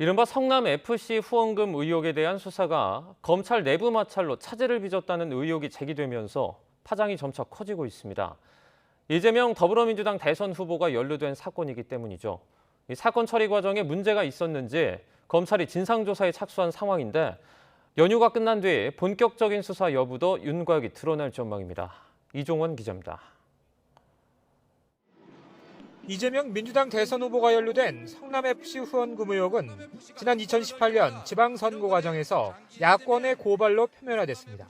이른바 성남FC 후원금 의혹에 대한 수사가 검찰 내부 마찰로 차질을 빚었다는 의혹이 제기되면서 파장이 점차 커지고 있습니다. 이재명 더불어민주당 대선 후보가 연루된 사건이기 때문이죠. 이 사건 처리 과정에 문제가 있었는지 검찰이 진상조사에 착수한 상황인데 연휴가 끝난 뒤 본격적인 수사 여부도 윤곽이 드러날 전망입니다. 이종원 기자입니다. 이재명 민주당 대선 후보가 연루된 성남FC 후원금 의혹은 지난 2018년 지방선거 과정에서 야권의 고발로 표면화됐습니다.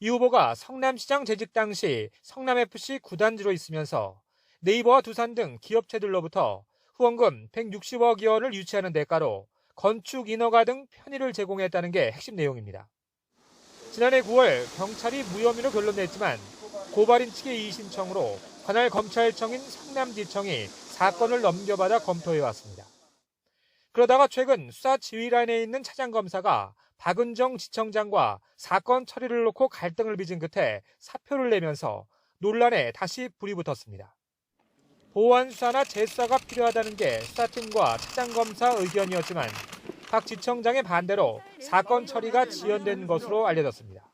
이 후보가 성남시장 재직 당시 성남FC 구단주로 있으면서 네이버와 두산 등 기업체들로부터 후원금 160억 원을 유치하는 대가로 건축 인허가 등 편의를 제공했다는 게 핵심 내용입니다. 지난해 9월 경찰이 무혐의로 결론냈지만 고발인 측의 이의 신청으로 관할 검찰청인 성남지청이 사건을 넘겨받아 검토해왔습니다. 그러다가 최근 수사 지휘라인에 있는 차장검사가 박은정 지청장과 사건 처리를 놓고 갈등을 빚은 끝에 사표를 내면서 논란에 다시 불이 붙었습니다. 보완 수사나 재수사가 필요하다는 게 수사팀과 차장검사 의견이었지만 박 지청장의 반대로 사건 처리가 지연된 것으로 알려졌습니다.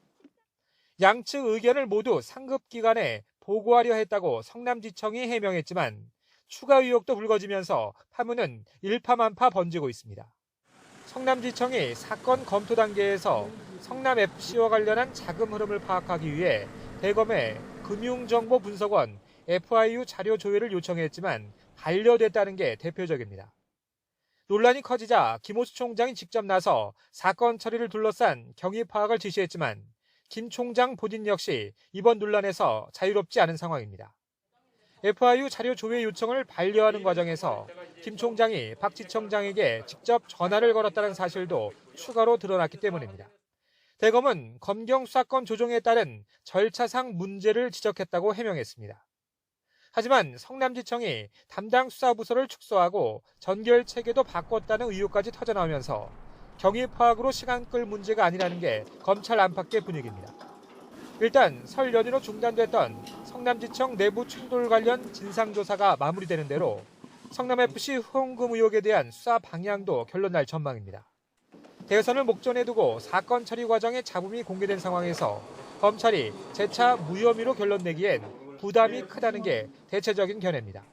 양측 의견을 모두 상급기관에 보고하려 했다고 성남지청이 해명했지만 추가 의혹도 불거지면서 파문은 일파만파 번지고 있습니다. 성남지청이 사건 검토 단계에서 성남FC와 관련한 자금 흐름을 파악하기 위해 대검에 금융정보분석원 FIU 자료 조회를 요청했지만 반려됐다는 게 대표적입니다. 논란이 커지자 김호수 총장이 직접 나서 사건 처리를 둘러싼 경위 파악을 지시했지만 김 총장 본인 역시 이번 논란에서 자유롭지 않은 상황입니다. FIU 자료 조회 요청을 반려하는 과정에서 김 총장이 박 지청장에게 직접 전화를 걸었다는 사실도 추가로 드러났기 때문입니다. 대검은 검경 수사권 조정에 따른 절차상 문제를 지적했다고 해명했습니다. 하지만 성남지청이 담당 수사부서를 축소하고 전결 체계도 바꿨다는 의혹까지 터져나오면서 경위 파악으로 시간 끌 문제가 아니라는 게 검찰 안팎의 분위기입니다. 일단 설 연휴로 중단됐던 성남지청 내부 충돌 관련 진상조사가 마무리되는 대로 성남FC 후원금 의혹에 대한 수사 방향도 결론날 전망입니다. 대선을 목전에 두고 사건 처리 과정에 잡음이 공개된 상황에서 검찰이 재차 무혐의로 결론 내기엔 부담이 크다는 게 대체적인 견해입니다.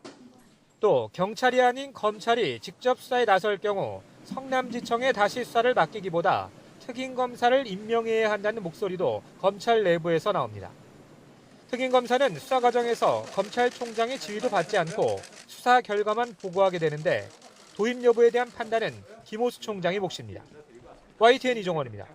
또 경찰이 아닌 검찰이 직접 수사에 나설 경우 성남지청에 다시 수사를 맡기기보다 특임검사를 임명해야 한다는 목소리도 검찰 내부에서 나옵니다. 특임검사는 수사 과정에서 검찰총장의 지휘도 받지 않고 수사 결과만 보고하게 되는데 도입 여부에 대한 판단은 김호수 총장의 몫입니다. YTN 이종원입니다.